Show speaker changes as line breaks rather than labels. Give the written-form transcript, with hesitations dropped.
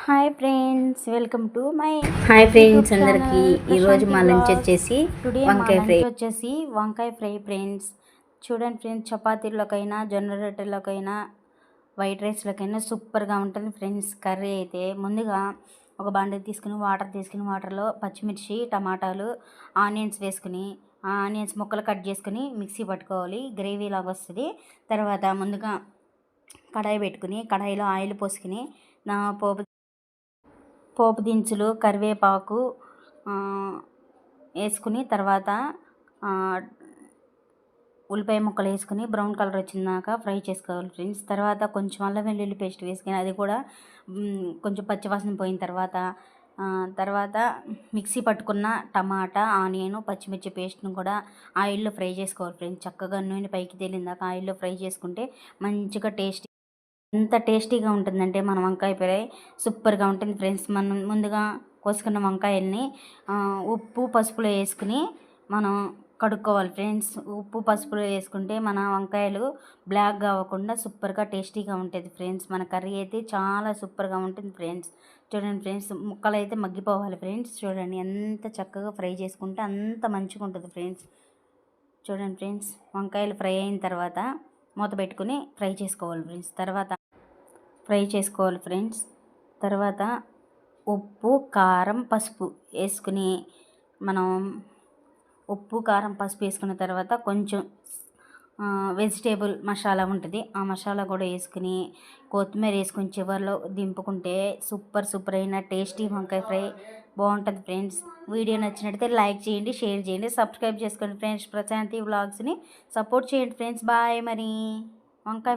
Hi friends, welcome to my
hi
YouTube
friends, అందరికీ
channel
ఈరోజు
ప్రశాంతి
మా లంచ్
వ్లాగ్స్.
వచ్చేసి
టుడే మా
వంకాయ ఫ్రై.
లంచ్ వచ్చేసి వంకాయ ఫ్రై ఫ్రెండ్స్. చూడండి ఫ్రెండ్స్, చపాతీల్లోకైనా జొన్న రొట్టెల్లోకైనా వైట్ రైస్లోకైనా సూపర్గా ఉంటుంది ఫ్రెండ్స్. కర్రీ అయితే ముందుగా ఒక బండి తీసుకుని వాటర్లో పచ్చిమిర్చి, టమాటాలు, ఆనియన్స్ వేసుకుని ఆ ఆనియన్స్ ముక్కలు కట్ చేసుకుని మిక్సీ పట్టుకోవాలి. గ్రేవీ లాగా వస్తుంది. తర్వాత ముందుగా కడాయి పెట్టుకుని కడాయిలో ఆయిల్ పోసుకుని నా పోపు దినుసులు, కరివేపాకు వేసుకుని తర్వాత ఉల్లిపాయ ముక్కలు వేసుకుని బ్రౌన్ కలర్ వచ్చినాక ఫ్రై చేసుకోవాలి ఫ్రెండ్స్. తర్వాత కొంచెం అల్లం వెల్లుల్లి పేస్ట్ వేసుకుని అది కూడా కొంచెం పచ్చివాసన పోయిన తర్వాత మిక్సీ పట్టుకున్న టమాటా, ఆనియన్, పచ్చిమిర్చి పేస్ట్ను కూడా ఆయిల్లో ఫ్రై చేసుకోవాలి ఫ్రెండ్స్. చక్కగా నూనె పైకి తేలిందాక ఆయిల్లో ఫ్రై చేసుకుంటే మంచిగా ఎంత టేస్టీగా ఉంటుందంటే మన వంకాయ ఫ్రై సూపర్గా ఉంటుంది ఫ్రెండ్స్. మనం ముందుగా కోసుకున్న వంకాయల్ని ఉప్పు పసుపులో వేసుకుని మనం కడుక్కోవాలి ఫ్రెండ్స్. ఉప్పు పసుపులో వేసుకుంటే మన వంకాయలు బ్లాక్గా అవ్వకుండా సూపర్గా టేస్టీగా ఉంటుంది ఫ్రెండ్స్. మన కర్రీ అయితే చాలా సూపర్గా ఉంటుంది ఫ్రెండ్స్. చూడండి ఫ్రెండ్స్, ముక్కలు అయితే మగ్గిపోవాలి ఫ్రెండ్స్. చూడండి ఎంత చక్కగా ఫ్రై చేసుకుంటే అంత మంచిగా ఉంటుంది ఫ్రెండ్స్. చూడండి ఫ్రెండ్స్, వంకాయలు ఫ్రై అయిన తర్వాత మూత పెట్టుకుని ఫ్రై చేసుకోవాలి ఫ్రెండ్స్. తర్వాత ఉప్పు, కారం, పసుపు వేసుకుని మనం ఉప్పు, కారం, పసుపు వేసుకున్న తర్వాత కొంచెం వెజిటేబుల్ మసాలా ఉంటుంది, ఆ మసాలా కూడా వేసుకుని కొత్తిమీర వేసుకుని చివరిలో దింపుకుంటే సూపర్ అయిన టేస్టీ వంకాయ ఫ్రై బాగుంటుంది ఫ్రెండ్స్. వీడియో నచ్చినట్టయితే లైక్ చేయండి, షేర్ చేయండి, సబ్స్క్రైబ్ చేసుకోండి ఫ్రెండ్స్. ప్రశాంతి వ్లాగ్స్ని సపోర్ట్ చేయండి ఫ్రెండ్స్. బాయ్. మరి వంకాయ